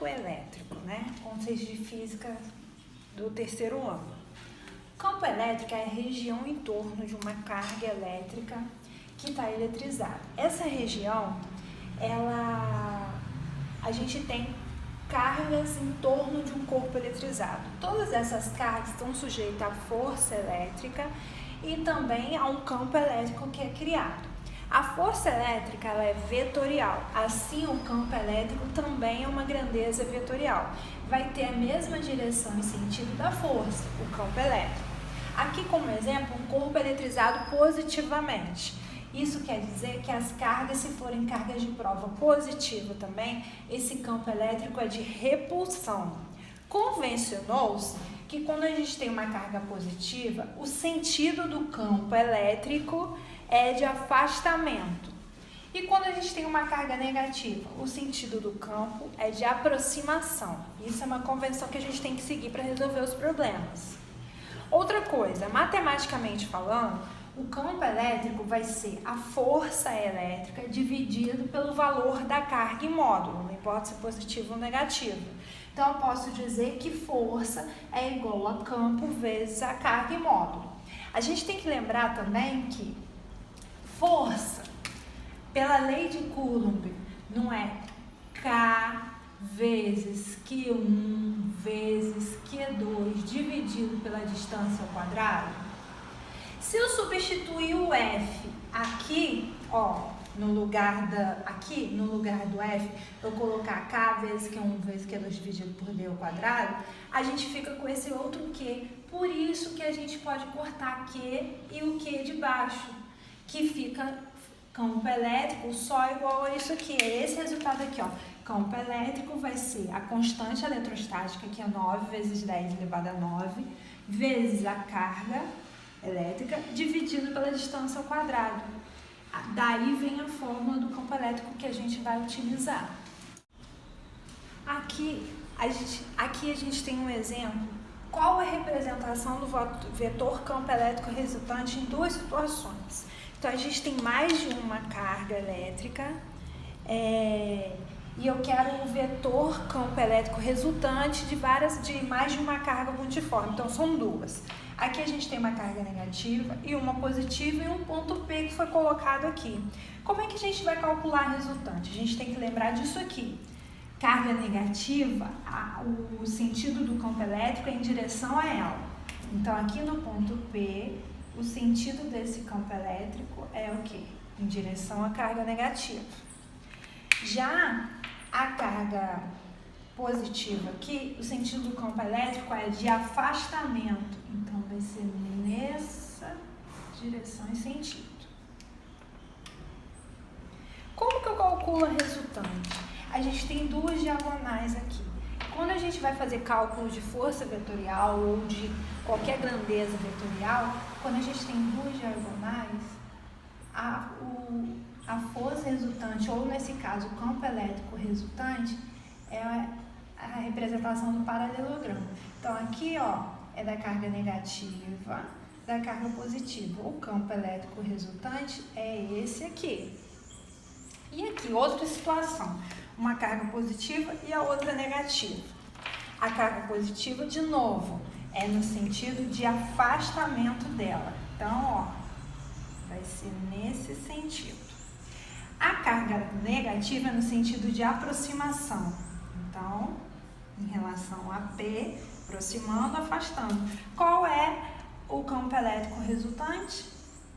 campo elétrico, né? Conceitos de física do terceiro ano. Campo elétrico é a região em torno de uma carga elétrica que está eletrizada. Essa região, a gente tem cargas em torno de um corpo eletrizado. Todas essas cargas estão sujeitas à força elétrica e também a um campo elétrico que é criado. A força elétrica ela é vetorial, assim o campo elétrico também é uma grandeza vetorial. Vai ter a mesma direção e sentido da força, o campo elétrico. Aqui como exemplo, um corpo eletrizado positivamente. Isso quer dizer que as cargas, se forem cargas de prova positiva também, esse campo elétrico é de repulsão. Convencionou-se que quando a gente tem uma carga positiva, o sentido do campo elétrico é de afastamento. E quando a gente tem uma carga negativa, o sentido do campo é de aproximação. Isso é uma convenção que a gente tem que seguir para resolver os problemas. Outra coisa, matematicamente falando, o campo elétrico vai ser a força elétrica dividido pelo valor da carga em módulo, não importa se é positivo ou negativo. Então, eu posso dizer que força é igual a campo vezes a carga em módulo. A gente tem que lembrar também que força, pela lei de Coulomb, não é K vezes Q1 vezes Q2 dividido pela distância ao quadrado? Se eu substituir o F aqui, ó, no lugar do F, eu colocar K vezes Q1 vezes Q2 dividido por D ao quadrado, a gente fica com esse outro Q. Por isso que a gente pode cortar Q e o Q de baixo, que fica campo elétrico só igual a isso aqui. É esse resultado aqui, ó. Campo elétrico vai ser a constante eletrostática, que é 9 vezes 10 elevado a 9, vezes a carga elétrica, dividido pela distância ao quadrado. Daí vem a fórmula do campo elétrico que a gente vai utilizar. Aqui a gente tem um exemplo. Qual a representação do vetor campo elétrico resultante em duas situações? Então, a gente tem mais de uma carga elétrica e eu quero um vetor campo elétrico resultante de mais de uma carga multiforme. Então, são duas. Aqui a gente tem uma carga negativa e uma positiva e um ponto P que foi colocado aqui. Como é que a gente vai calcular a resultante? A gente tem que lembrar disso aqui. Carga negativa, o sentido do campo elétrico é em direção a ela. Então, aqui no ponto P, o sentido desse campo elétrico é o quê? Em direção à carga negativa. Já a carga positiva aqui, o sentido do campo elétrico é de afastamento. Então, vai ser nessa direção e sentido. Como que eu calculo a resultante? A gente tem duas diagonais aqui. Quando a gente vai fazer cálculo de força vetorial ou de qualquer grandeza vetorial, quando a gente tem duas diagonais, a força resultante, ou nesse caso o campo elétrico resultante, é a representação do paralelogramo. Então aqui, ó, é da carga negativa, da carga positiva. O campo elétrico resultante é esse aqui. E aqui, outra situação, uma carga positiva e a outra negativa. A carga positiva, de novo, é no sentido de afastamento dela. Então, ó, vai ser nesse sentido. A carga negativa é no sentido de aproximação. Então, em relação a P, aproximando, afastando. Qual é o campo elétrico resultante?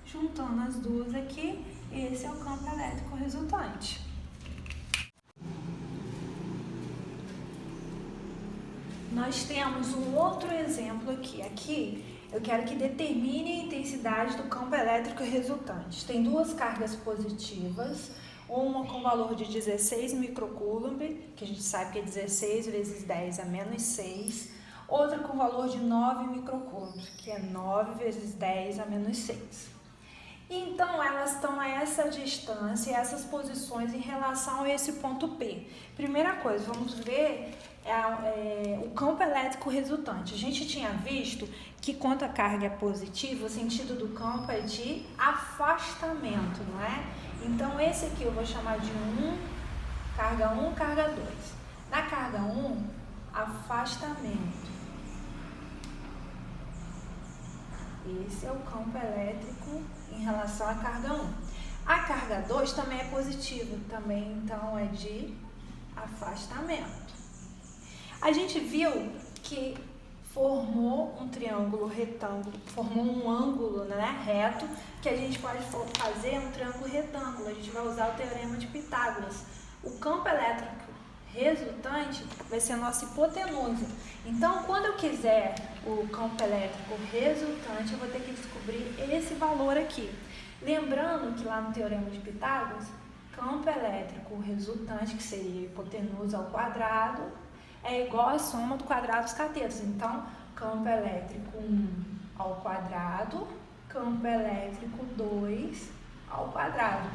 Juntando as duas aqui, esse é o campo elétrico resultante. Nós temos um outro exemplo aqui. Aqui eu quero que determine a intensidade do campo elétrico resultante. Tem duas cargas positivas, uma com valor de 16 microcoulomb, que a gente sabe que é 16 vezes 10 a menos 6, outra com valor de 9 microcoulomb, que é 9 vezes 10 a menos 6. Então, elas estão a essa distância, essas posições em relação a esse ponto P. Primeira coisa, vamos ver o campo elétrico resultante. A gente tinha visto que quando a carga é positiva, o sentido do campo é de afastamento, não é? Então, esse aqui eu vou chamar de 1, carga 2. Na carga 1, afastamento. Esse é o campo elétrico em relação à carga 1. A carga 2 também é positiva, também então é de afastamento. A gente viu que formou um triângulo retângulo, formou um ângulo, né, reto, que a gente pode fazer um triângulo retângulo. A gente vai usar o teorema de Pitágoras. O campo elétrico resultante vai ser a nossa hipotenusa. Então, quando eu quiser o campo elétrico resultante, eu vou ter que descobrir esse valor aqui. Lembrando que lá no teorema de Pitágoras, campo elétrico resultante, que seria hipotenusa ao quadrado, é igual à soma do quadrado dos catetos. Então, campo elétrico 1 ao quadrado, campo elétrico 2 ao quadrado.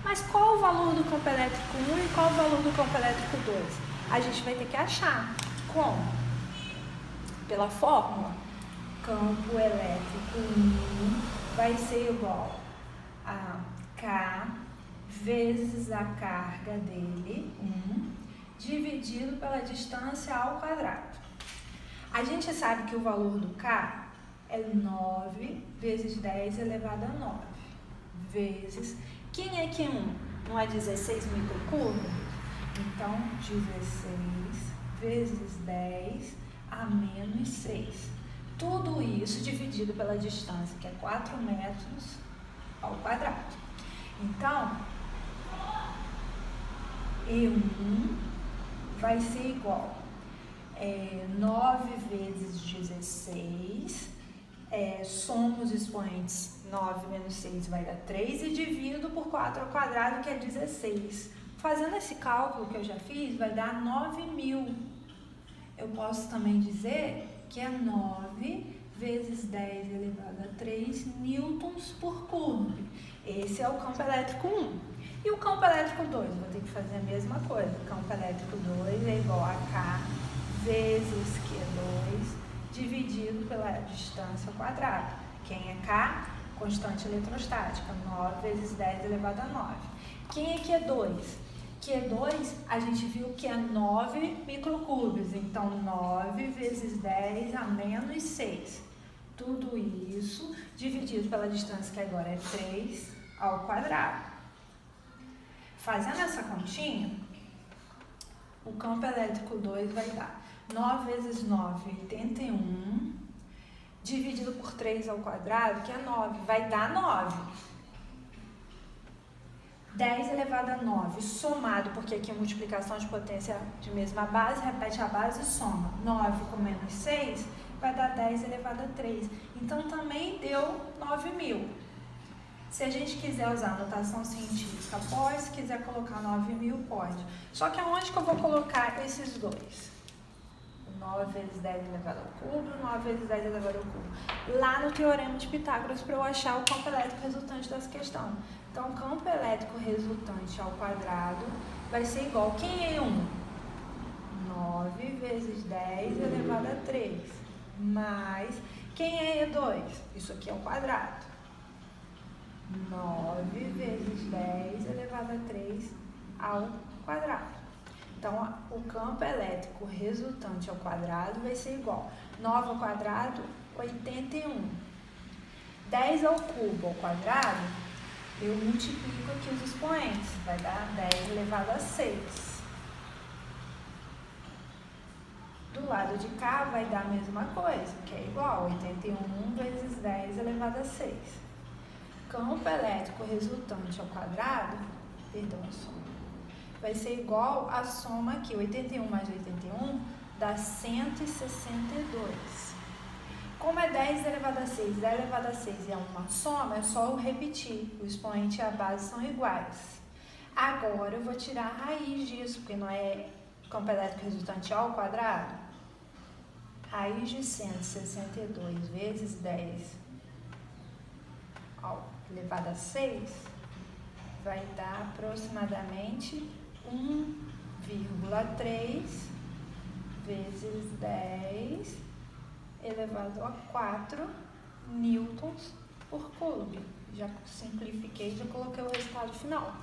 Mas qual o valor do campo elétrico 1 e qual o valor do campo elétrico 2? A gente vai ter que achar. Como? Pela fórmula, campo elétrico 1 vai ser igual a K vezes a carga dele, 1, dividido pela distância ao quadrado. A gente sabe que o valor do K é 9 vezes 10 elevado a 9, vezes... Quem é que 1? Não é 16 microcúbico? Então, 16 vezes 10 a menos 6. Tudo isso dividido pela distância, que é 4 metros ao quadrado. Então, E1 vai ser igual a 9 vezes 16, soma os expoentes, 9 menos 6 vai dar 3, e divido por 4 ao quadrado, que é 16. Fazendo esse cálculo que eu já fiz, vai dar 9.000. Eu posso também dizer que é 9 vezes 10 elevado a 3 newtons por curva. Esse é o campo elétrico 1. E o campo elétrico 2? Vou ter que fazer a mesma coisa. O campo elétrico 2 é igual a K vezes Q2 dividido pela distância ao quadrado. Quem é K? Constante eletrostática. 9 vezes 10 elevado a 9. Quem é Q2? Q2, a gente viu que é 9 microcúbios. Então, 9 vezes 10 a menos 6. Tudo isso dividido pela distância, que agora é 3 ao quadrado. Fazendo essa continha, o campo elétrico 2 vai dar 9 vezes 9, 81, dividido por 3 ao quadrado, que é 9, vai dar 9. 10 elevado a 9, somado, porque aqui é multiplicação de potência de mesma base, repete a base e soma. 9 com menos 6 vai dar 10 elevado a 3. Então, também deu 9.000. Se a gente quiser usar a notação científica, pode. Se quiser colocar 9.000, pode. Só que aonde que eu vou colocar esses dois? 9 vezes 10 elevado ao cubo, 9 vezes 10 elevado ao cubo. Lá no teorema de Pitágoras, para eu achar o campo elétrico resultante dessa questão. Então, o campo elétrico resultante ao quadrado vai ser igual. Quem é 1? 9 vezes 10 elevado a 3. Mais, quem é E2? Isso aqui é o quadrado. 9 vezes 10 elevado a 3 ao quadrado. Então, o campo elétrico resultante ao quadrado vai ser igual. 9 ao quadrado, 81. 10 ao cubo ao quadrado, eu multiplico aqui os expoentes. Vai dar 10 elevado a 6. Do lado de cá vai dar a mesma coisa, que é igual. 81 vezes 10 elevado a 6. Campo elétrico resultante ao quadrado, vai ser igual a soma aqui, 81 mais 81 dá 162. Como é 10 elevado a 6, 10 elevado a 6 é uma soma, é só eu repetir, o expoente e a base são iguais. Agora eu vou tirar a raiz disso, porque não é campo elétrico resultante ao quadrado. Raiz de 162 vezes 10 elevado a 6 vai dar aproximadamente 1,3 vezes 10 elevado a 4 newtons por coulomb. Já simplifiquei, já coloquei o resultado final.